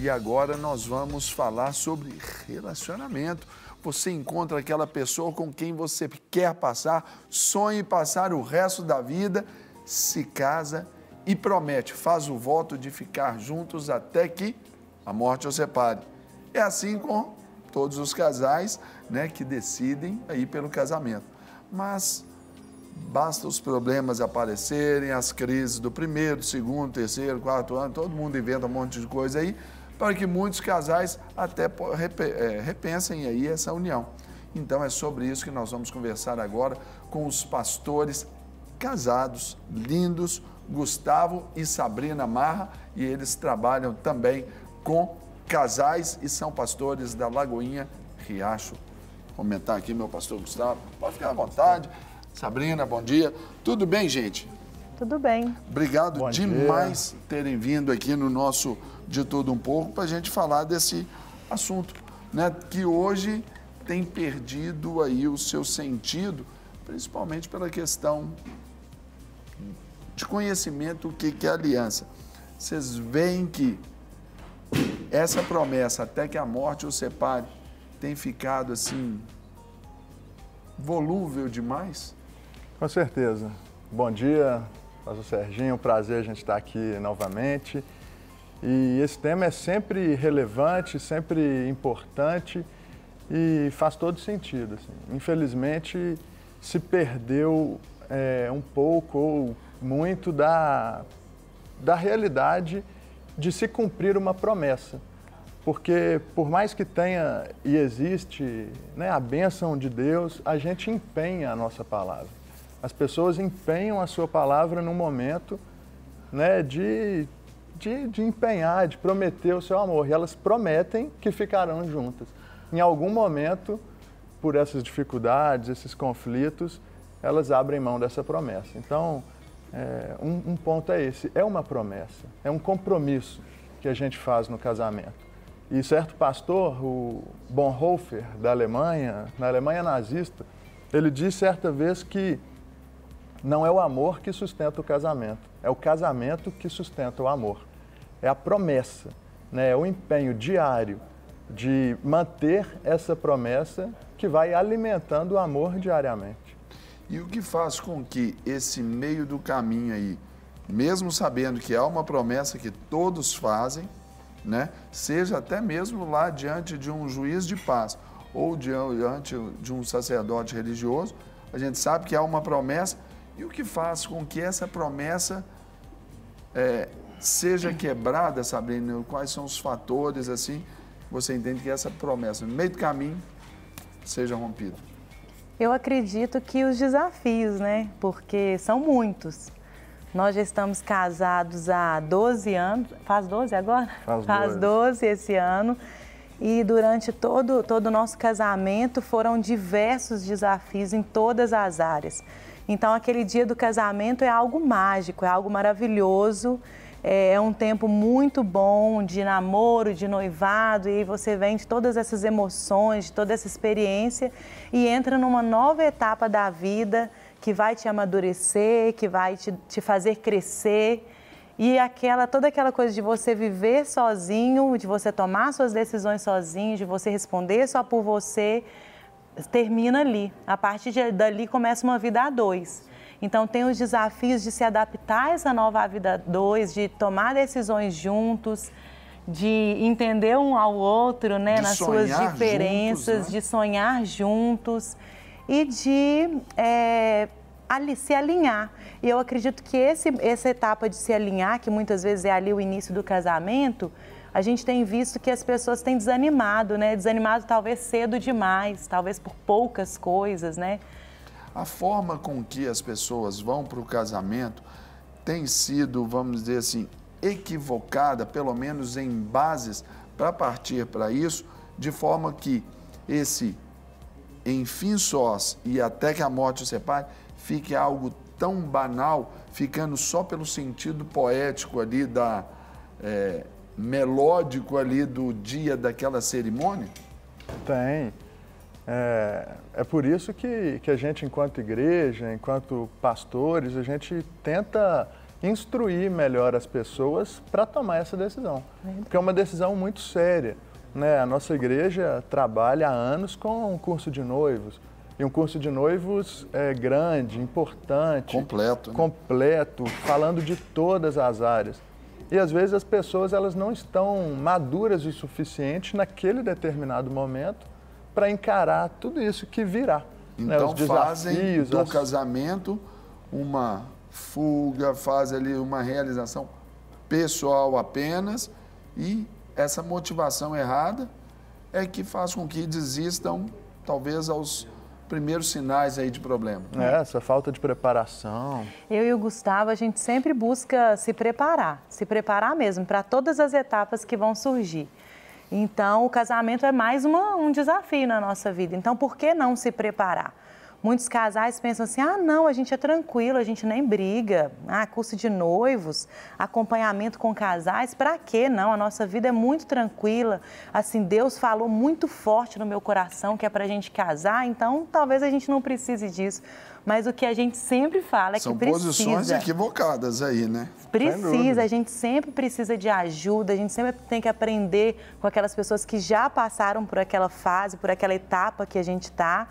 E agora nós vamos falar sobre relacionamento. Você encontra aquela pessoa com quem você quer passar, sonha em passar o resto da vida, se casa e promete, faz o voto de ficar juntos até que a morte os separe. É assim com todos os casais, né, que decidem aí pelo casamento. Mas basta os problemas aparecerem, as crises do primeiro, segundo, terceiro, quarto ano, todo mundo inventa um monte de coisa aí, para que muitos casais até repensem aí essa união. Então é sobre isso que nós vamos conversar agora com os pastores casados, lindos, Gustavo e Sabrina Marra, e eles trabalham também com casais e são pastores da Lagoinha Riacho. Vou comentar aqui meu pastor Gustavo, pode ficar à vontade. Sabrina, bom dia. Tudo bem, gente? Tudo bem. Obrigado demais terem vindo aqui no nosso De Tudo Um Pouco para a gente falar desse assunto, né, que hoje tem perdido aí o seu sentido, principalmente pela questão de conhecimento, o que é aliança. Vocês veem que essa promessa, até que a morte os separe, tem ficado assim, volúvel demais? Com certeza. Bom dia, pastor Serginho, prazer a gente estar aqui novamente. E esse tema é sempre relevante, sempre importante e faz todo sentido. Assim. Infelizmente, se perdeu um pouco ou muito da realidade de se cumprir uma promessa. Porque, por mais que tenha e existe, né, a bênção de Deus, a gente empenha a nossa palavra. As pessoas empenham a sua palavra no momento, né, de empenhar, de prometer o seu amor. E elas prometem que ficarão juntas. Em algum momento, por essas dificuldades, esses conflitos, elas abrem mão dessa promessa. Então, um ponto é esse, é uma promessa, é um compromisso que a gente faz no casamento. E certo pastor, o Bonhoeffer, da Alemanha, na Alemanha nazista, ele disse certa vez que não é o amor que sustenta o casamento, é o casamento que sustenta o amor. É a promessa, né? É o empenho diário de manter essa promessa que vai alimentando o amor diariamente. E o que faz com que esse meio do caminho aí, mesmo sabendo que há uma promessa que todos fazem, né, seja até mesmo lá diante de um juiz de paz ou diante de um sacerdote religioso, a gente sabe que há uma promessa, e o que faz com que essa promessa seja quebrada, Sabrina? Quais são os fatores, assim, você entende que essa promessa, no meio do caminho, seja rompida? Eu acredito que os desafios, né? Porque são muitos. Nós já estamos casados há 12 anos, faz 12 agora? Faz 12 esse ano. E durante todo o nosso casamento foram diversos desafios em todas as áreas. Então, aquele dia do casamento é algo mágico, é algo maravilhoso, é um tempo muito bom de namoro, de noivado, e aí você vem de todas essas emoções, de toda essa experiência e entra numa nova etapa da vida que vai te amadurecer, que vai te fazer crescer. E toda aquela coisa de você viver sozinho, de você tomar suas decisões sozinho, de você responder só por você, termina ali. A partir dali começa uma vida a dois. Então tem os desafios de se adaptar a essa nova vida a dois, de tomar decisões juntos, de entender um ao outro, né, nas suas diferenças, juntos, né? De sonhar juntos e de se alinhar. E eu acredito que essa etapa de se alinhar, que muitas vezes é ali o início do casamento, a gente tem visto que as pessoas têm desanimado, né? Desanimado talvez cedo demais, talvez por poucas coisas, né? A forma com que as pessoas vão para o casamento tem sido, vamos dizer assim, equivocada, pelo menos em bases, para partir para isso, de forma que esse enfim sós e até que a morte o separe, fique algo tão banal, ficando só pelo sentido poético ali, melódico ali do dia daquela cerimônia? Tem. É por isso que a gente, enquanto igreja, enquanto pastores, a gente tenta instruir melhor as pessoas para tomar essa decisão, porque é uma decisão muito séria, né? A nossa igreja trabalha há anos com um curso de noivos, e um curso de noivos grande, importante, completo, né? Completo, falando de todas as áreas. E às vezes as pessoas elas não estão maduras o suficiente naquele determinado momento para encarar tudo isso que virá. Então né? fazem do casamento uma fuga, fazem ali uma realização pessoal apenas, e essa motivação errada é que faz com que desistam, talvez, aos primeiros sinais aí de problema. Essa falta de preparação. Eu e o Gustavo, a gente sempre busca se preparar mesmo para todas as etapas que vão surgir. Então, o casamento é mais um desafio na nossa vida. Então, por que não se preparar? Muitos casais pensam assim, não, a gente é tranquilo, a gente nem briga. Curso de noivos, acompanhamento com casais, para quê? Não, a nossa vida é muito tranquila. Assim, Deus falou muito forte no meu coração que é para a gente casar, então talvez a gente não precise disso. Mas o que a gente sempre fala é que precisa. São posições equivocadas aí, né? Precisa, a gente sempre precisa de ajuda, a gente sempre tem que aprender com aquelas pessoas que já passaram por aquela fase, por aquela etapa que a gente está,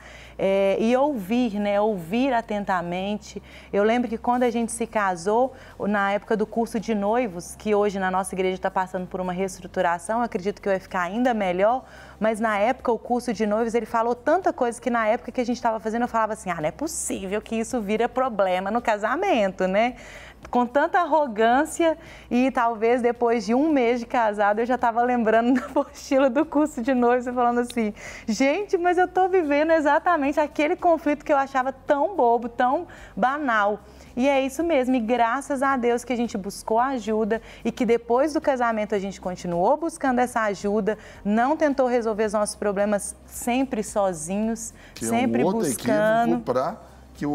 e ouvir, né? Ouvir atentamente. Eu lembro que quando a gente se casou, na época do curso de noivos, que hoje na nossa igreja está passando por uma reestruturação, acredito que vai ficar ainda melhor, mas na época o curso de noivos, ele falou tanta coisa que na época que a gente estava fazendo, eu falava assim, não é possível que isso vira problema no casamento, né? Com tanta arrogância, e talvez depois de um mês de casado eu já estava lembrando da apostila do curso de noivos e falando assim, gente, mas eu estou vivendo exatamente aquele conflito que eu achava tão bobo, tão banal. E é isso mesmo, e graças a Deus que a gente buscou ajuda e que depois do casamento a gente continuou buscando essa ajuda, não tentou resolver os nossos problemas sempre sozinhos, que sempre é um outro buscando. Para que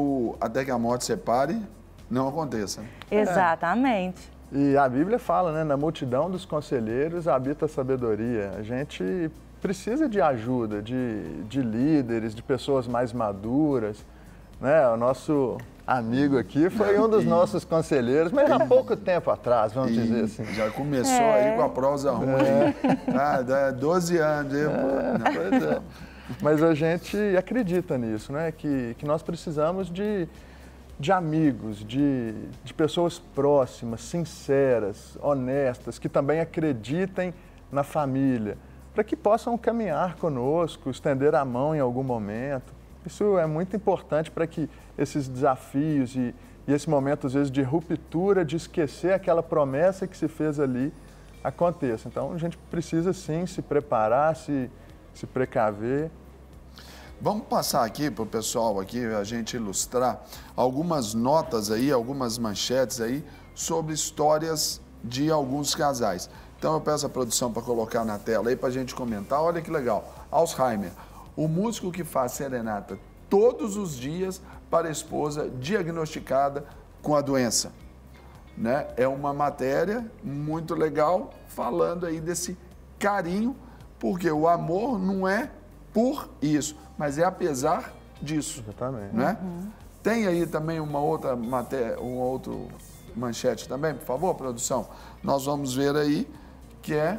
até que a morte separe, não aconteça. Exatamente. E a Bíblia fala, né, na multidão dos conselheiros habita a sabedoria. A gente precisa de ajuda, de líderes, de pessoas mais maduras, né? O nosso amigo aqui foi um dos nossos conselheiros, mas há pouco tempo atrás, vamos dizer assim. Já começou aí com a prosa ruim. 12 anos. Pois é. Mas a gente acredita nisso, né? Que nós precisamos de amigos, de pessoas próximas, sinceras, honestas, que também acreditem na família, para que possam caminhar conosco, estender a mão em algum momento. Isso é muito importante para que esses desafios e esse momento, às vezes, de ruptura, de esquecer aquela promessa que se fez ali, aconteça. Então, a gente precisa, sim, se preparar, se precaver. Vamos passar aqui para o pessoal aqui, a gente ilustrar algumas notas aí, algumas manchetes aí sobre histórias de alguns casais. Então eu peço a produção para colocar na tela aí para a gente comentar. Olha que legal, Alzheimer, o músico que faz serenata todos os dias para a esposa diagnosticada com a doença. Né? É uma matéria muito legal falando aí desse carinho, porque o amor não é por isso, mas é apesar disso. Exatamente. Né? Tem aí também uma outra matéria, um outro manchete também, por favor, produção. Nós vamos ver aí que é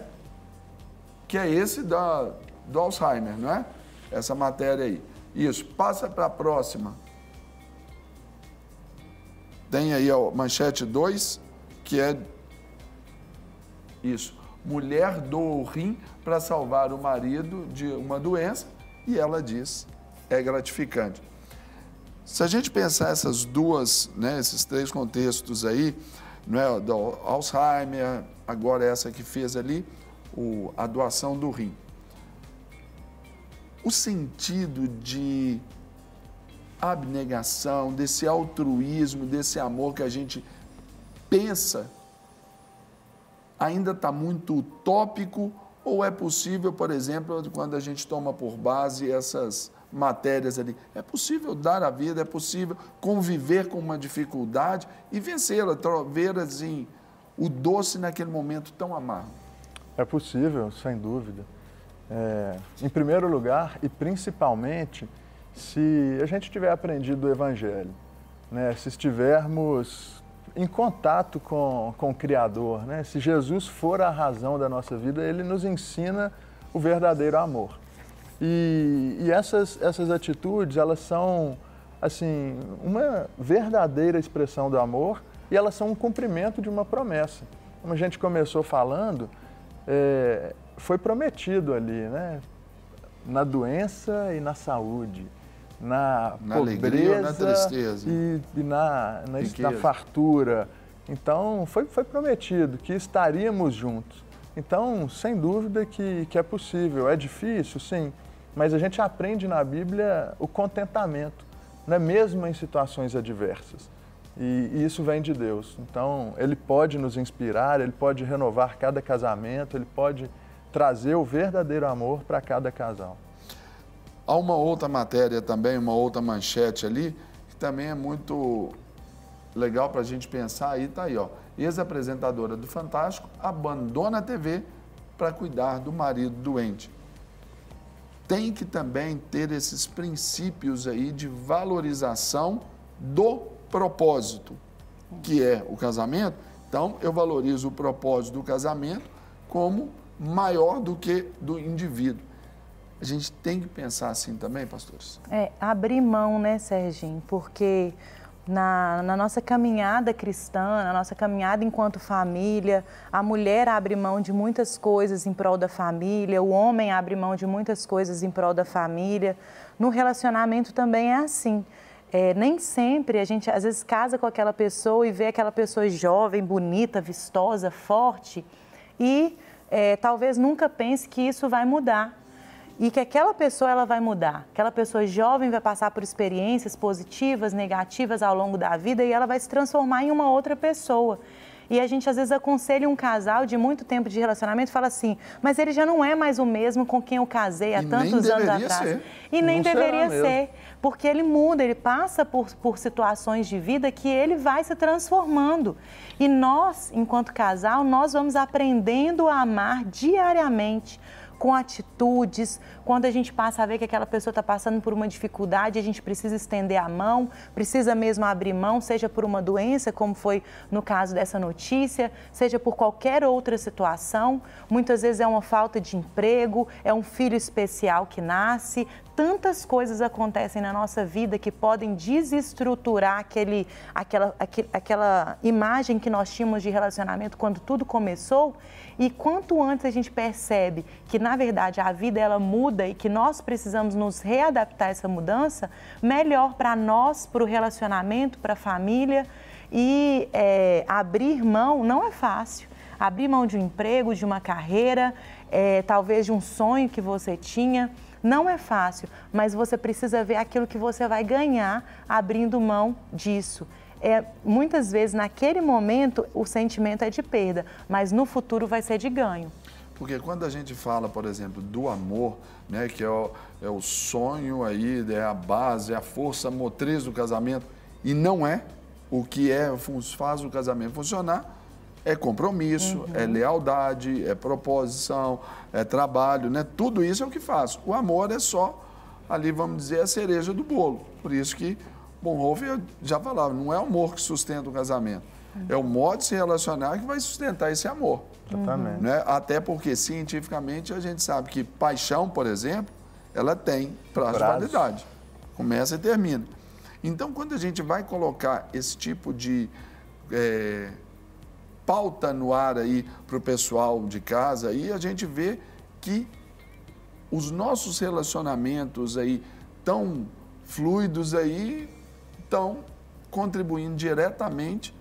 esse do Alzheimer, não é? Essa matéria aí. Isso, passa para a próxima. Tem aí a manchete 2, que é isso. Mulher doa o rim para salvar o marido de uma doença e ela diz, é gratificante. Se a gente pensar essas duas, né, esses três contextos aí, não é, do Alzheimer, agora essa que fez ali, a doação do rim. O sentido de abnegação, desse altruísmo, desse amor que a gente pensa, ainda está muito utópico, ou é possível, por exemplo, quando a gente toma por base essas matérias ali, é possível dar a vida, é possível conviver com uma dificuldade e vencê-la, ver assim, o doce naquele momento tão amargo? É possível, sem dúvida. Em primeiro lugar, e principalmente, se a gente tiver aprendido o Evangelho, né? Se estivermos em contato com o Criador, né? Se Jesus for a razão da nossa vida, Ele nos ensina o verdadeiro amor. E essas atitudes, elas são, assim, uma verdadeira expressão do amor e elas são um cumprimento de uma promessa. Como a gente começou falando, foi prometido ali, né? Na doença e na saúde, na pobreza alegria, na tristeza e na fartura. Então, foi prometido que estaríamos juntos. Então, sem dúvida que é possível. É difícil, sim, mas a gente aprende na Bíblia o contentamento, né? Mesmo em situações adversas. E isso vem de Deus. Então, Ele pode nos inspirar, Ele pode renovar cada casamento, Ele pode trazer o verdadeiro amor para cada casal. Há uma outra matéria também, uma outra manchete ali, que também é muito legal para a gente pensar. Aí está aí, ó. Ex-apresentadora do Fantástico abandona a TV para cuidar do marido doente. Tem que também ter esses princípios aí de valorização do propósito, que é o casamento. Então, eu valorizo o propósito do casamento como maior do que do indivíduo. A gente tem que pensar assim também, pastores? Abrir mão, né, Serginho? Porque na nossa caminhada cristã, na nossa caminhada enquanto família, a mulher abre mão de muitas coisas em prol da família, o homem abre mão de muitas coisas em prol da família. No relacionamento também é assim. Nem sempre a gente, às vezes, casa com aquela pessoa e vê aquela pessoa jovem, bonita, vistosa, forte e talvez nunca pense que isso vai mudar. E que aquela pessoa ela vai mudar, aquela pessoa jovem vai passar por experiências positivas, negativas ao longo da vida e ela vai se transformar em uma outra pessoa. E a gente às vezes aconselha um casal de muito tempo de relacionamento e fala assim, mas ele já não é mais o mesmo com quem eu casei há tantos anos atrás. E nem deveria ser, porque ele muda, ele passa por situações de vida que ele vai se transformando. E nós, enquanto casal, nós vamos aprendendo a amar diariamente, com atitudes, quando a gente passa a ver que aquela pessoa está passando por uma dificuldade, a gente precisa estender a mão, precisa mesmo abrir mão, seja por uma doença, como foi no caso dessa notícia, seja por qualquer outra situação. Muitas vezes é uma falta de emprego, é um filho especial que nasce. Tantas coisas acontecem na nossa vida que podem desestruturar aquela imagem que nós tínhamos de relacionamento quando tudo começou. E quanto antes a gente percebe que, na verdade, a vida ela muda e que nós precisamos nos readaptar a essa mudança, melhor para nós, para o relacionamento, para a família. E abrir mão não é fácil. Abrir mão de um emprego, de uma carreira, talvez de um sonho que você tinha. Não é fácil, mas você precisa ver aquilo que você vai ganhar abrindo mão disso. Muitas vezes, naquele momento, o sentimento é de perda, mas no futuro vai ser de ganho. Porque quando a gente fala, por exemplo, do amor, né, que é o sonho aí, é a base, é a força motriz do casamento, e não é o que faz o casamento funcionar, é compromisso, é lealdade, é proposição, é trabalho, né? Tudo isso é o que faz. O amor é só, ali vamos dizer, a cereja do bolo. Por isso que Bonhoeffer já falava, não é o amor que sustenta o casamento, é o modo de se relacionar que vai sustentar esse amor. Exatamente. Né? Até porque, cientificamente, a gente sabe que paixão, por exemplo, ela tem prazo de validade. Começa e termina. Então, quando a gente vai colocar esse tipo de pauta no ar aí para o pessoal de casa, aí a gente vê que os nossos relacionamentos aí tão fluidos aí estão contribuindo diretamente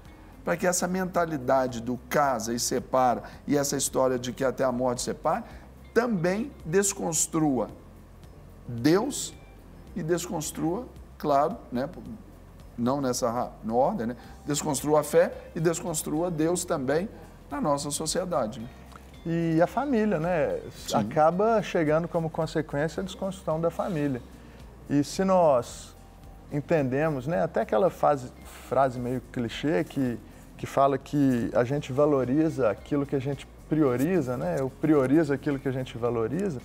para que essa mentalidade do casa e separa e essa história de que até a morte separa também desconstrua Deus e desconstrua, claro, né? Não nessa ordem, né? Desconstrua a fé e desconstrua Deus também na nossa sociedade. Né? E a família, né? Sim. Acaba chegando como consequência a desconstrução da família. E se nós entendemos, né? Até aquela frase meio clichê que fala que a gente valoriza aquilo que a gente prioriza, né? Eu priorizo aquilo que a gente valoriza.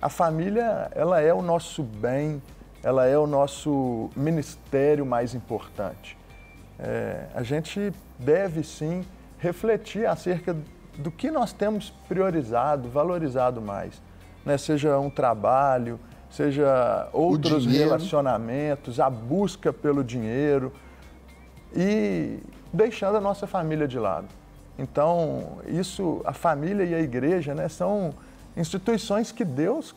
A família, ela é o nosso bem, ela é o nosso ministério mais importante. a gente deve sim refletir acerca do que nós temos priorizado, valorizado mais, né? Seja um trabalho, seja outros relacionamentos, a busca pelo dinheiro e deixando a nossa família de lado. Então, a família e a igreja, né, são instituições que Deus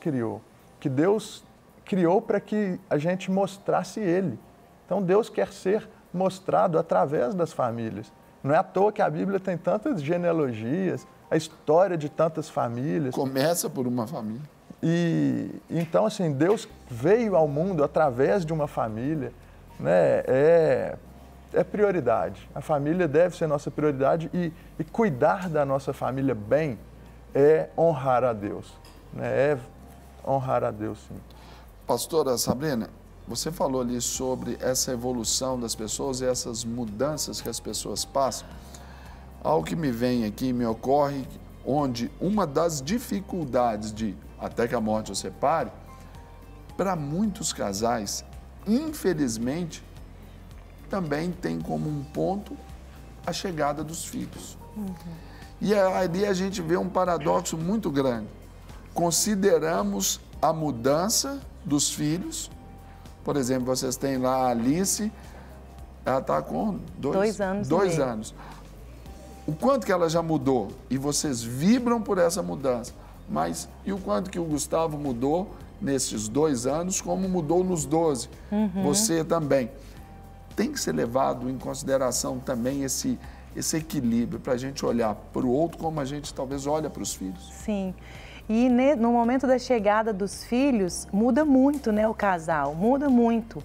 criou para que a gente mostrasse Ele. Então, Deus quer ser mostrado através das famílias. Não é à toa que a Bíblia tem tantas genealogias, a história de tantas famílias. Começa por uma família. E então, assim, Deus veio ao mundo através de uma família, né? É prioridade. A família deve ser nossa prioridade e cuidar da nossa família bem é honrar a Deus, né? É honrar a Deus, sim. Pastora Sabrina, você falou ali sobre essa evolução das pessoas e essas mudanças que as pessoas passam. Algo que me vem aqui, me ocorre, onde uma das dificuldades de até que a morte os separe, para muitos casais, infelizmente, também tem como um ponto a chegada dos filhos. E ali a gente vê um paradoxo muito grande. Consideramos a mudança dos filhos, por exemplo, vocês têm lá a Alice, ela está com 2 anos. O quanto que ela já mudou e vocês vibram por essa mudança, mas e o quanto que o Gustavo mudou nesses 2 anos, como mudou nos 12, você também. Tem que ser levado em consideração também esse equilíbrio para a gente olhar para o outro como a gente talvez olha para os filhos. Sim. E no momento da chegada dos filhos, muda muito, né, o casal, muda muito.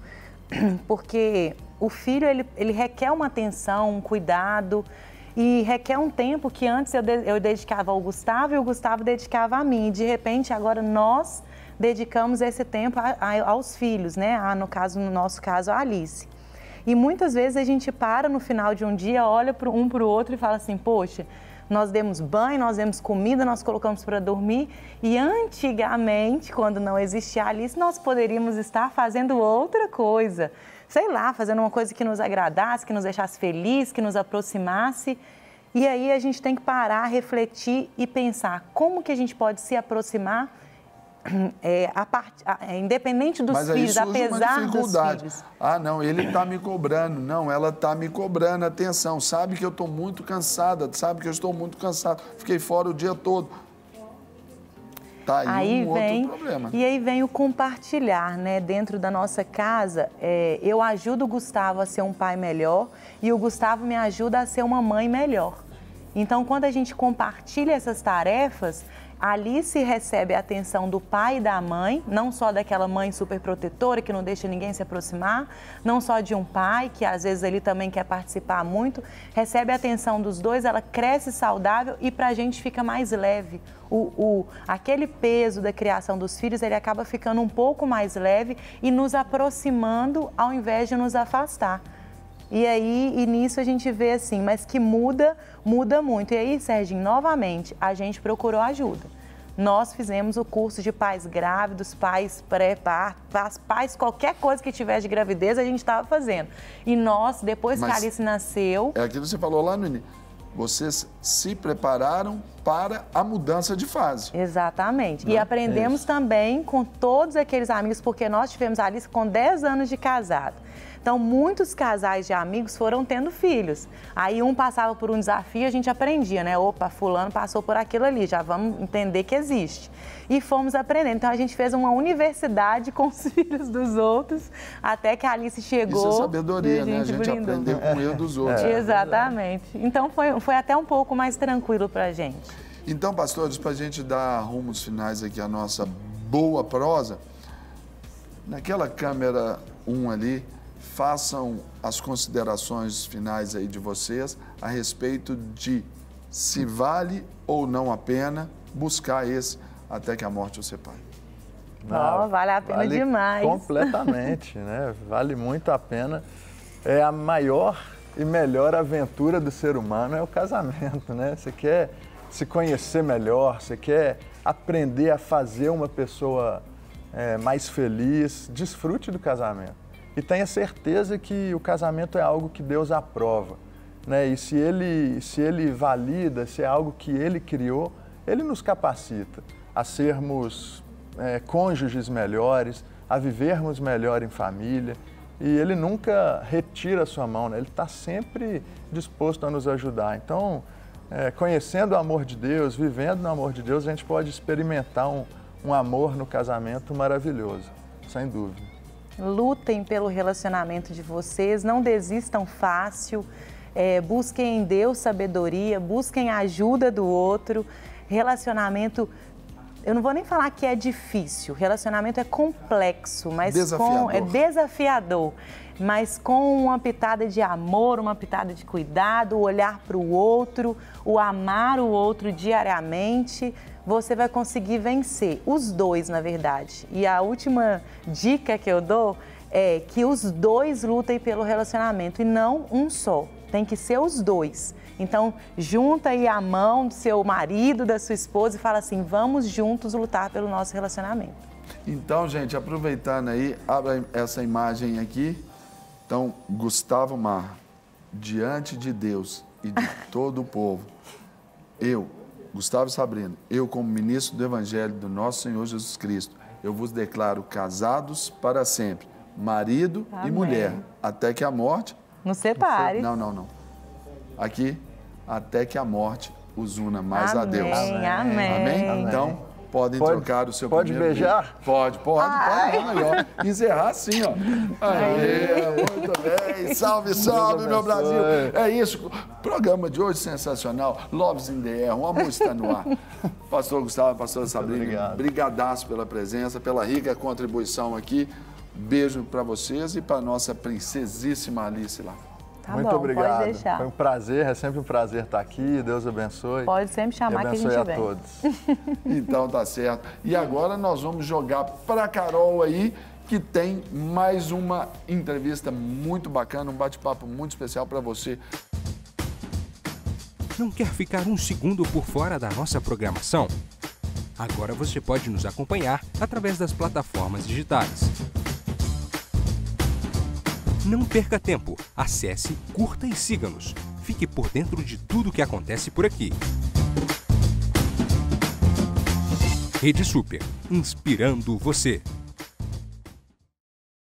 Porque o filho, ele requer uma atenção, um cuidado e requer um tempo que antes eu dedicava ao Gustavo e o Gustavo dedicava a mim. E, de repente, agora nós dedicamos esse tempo aos filhos, né? No nosso caso, a Alice. E muitas vezes a gente para no final de um dia, olha um para o outro e fala assim, poxa, nós demos banho, nós demos comida, nós colocamos para dormir e antigamente, quando não existia a Alice, nós poderíamos estar fazendo outra coisa. Sei lá, fazendo uma coisa que nos agradasse, que nos deixasse feliz, que nos aproximasse. E aí a gente tem que parar, refletir e pensar como que a gente pode se aproximar independente dos filhos, apesar dos filhos. Ah, não, ele está me cobrando, não, ela está me cobrando, atenção, sabe que eu estou muito cansada, sabe que eu estou muito cansado, fiquei fora o dia todo. Tá aí outro problema. E aí vem o compartilhar, né? Dentro da nossa casa, eu ajudo o Gustavo a ser um pai melhor e o Gustavo me ajuda a ser uma mãe melhor. Então, quando a gente compartilha essas tarefas, a Alice recebe a atenção do pai e da mãe, não só daquela mãe super protetora que não deixa ninguém se aproximar, não só de um pai que às vezes ele também quer participar muito, recebe a atenção dos dois, ela cresce saudável e pra gente fica mais leve. Aquele peso da criação dos filhos, ele acaba ficando um pouco mais leve e nos aproximando ao invés de nos afastar. E nisso a gente vê assim, mas que muda muito. E aí, Serginho, novamente, a gente procurou ajuda. Nós fizemos o curso de pais grávidos, pais pré-parto, pais qualquer coisa que tivesse de gravidez, a gente estava fazendo. E nós, depois que a Alice nasceu... É aquilo que você falou lá no início. Vocês se prepararam para a mudança de fase. Exatamente. E aprendemos também com todos aqueles amigos, porque nós tivemos a Alice com 10 anos de casado. Então, muitos casais de amigos foram tendo filhos. Aí um passava por um desafio, a gente aprendia, né? Opa, fulano passou por aquilo ali, já vamos entender que existe. E fomos aprendendo. Então, a gente fez uma universidade com os filhos dos outros, até que a Alice chegou. Isso é sabedoria, né? A gente aprendeu com o erro dos outros. Exatamente. Então, foi até um pouco mais tranquilo pra gente. Então, pastores, para a gente dar rumos finais aqui à nossa boa prosa, naquela câmera 1 ali, façam as considerações finais aí de vocês a respeito de se vale ou não a pena buscar esse até que a morte o separe. Vale a pena demais. Completamente, né? Vale muito a pena. É a maior e melhor aventura do ser humano, é o casamento, né? Você quer se conhecer melhor, você quer aprender a fazer uma pessoa mais feliz, desfrute do casamento. e tenha certeza que o casamento é algo que Deus aprova, né? E se ele valida, se é algo que Ele criou, Ele nos capacita a sermos cônjuges melhores, a vivermos melhor em família. E Ele nunca retira a sua mão, né? Ele está sempre disposto a nos ajudar. Então, conhecendo o amor de Deus, vivendo no amor de Deus, a gente pode experimentar um amor no casamento maravilhoso, sem dúvida. Lutem pelo relacionamento de vocês, não desistam fácil, busquem em Deus sabedoria, busquem a ajuda do outro. Relacionamento, eu não vou nem falar que é difícil, relacionamento é complexo, mas é desafiador, mas com uma pitada de amor, uma pitada de cuidado, o olhar para o outro, o amar o outro diariamente, você vai conseguir vencer, os dois, na verdade. E a última dica que eu dou é que os dois lutem pelo relacionamento e não um só, tem que ser os dois. Então, junta aí a mão do seu marido, da sua esposa e fala assim, vamos juntos lutar pelo nosso relacionamento. Então, gente, aproveitando aí, abra essa imagem aqui. Então, Gustavo Mar, diante de Deus e de todo o povo, eu, Gustavo Sabrino, eu como ministro do Evangelho do nosso Senhor Jesus Cristo, eu vos declaro casados para sempre, marido e mulher, até que a morte... Não separe. Não. Aqui, até que a morte os una mais a Deus. Amém. Então, podem trocar o seu primeiro Pode beijar? Pode. Encerrar assim, ó. Muito bem. Salve, meu Brasil. É isso. Programa de hoje sensacional. Loves in the Air. O amor está no ar. Pastor Gustavo, pastora Sabrina, brigadaço pela presença, pela rica contribuição aqui. Beijo para vocês e para nossa princesíssima Alice lá. Muito obrigado. Pode deixar. Foi um prazer, é sempre um prazer estar aqui. Deus abençoe. Pode sempre chamar que a gente vem. Abençoe a todos. Então tá certo. E agora nós vamos jogar para a Carol aí, que tem mais uma entrevista muito bacana, um bate-papo muito especial para você. Não quer ficar um segundo por fora da nossa programação? Agora você pode nos acompanhar através das plataformas digitais. Não perca tempo, acesse, curta e siga-nos. Fique por dentro de tudo o que acontece por aqui. Rede Super, inspirando você.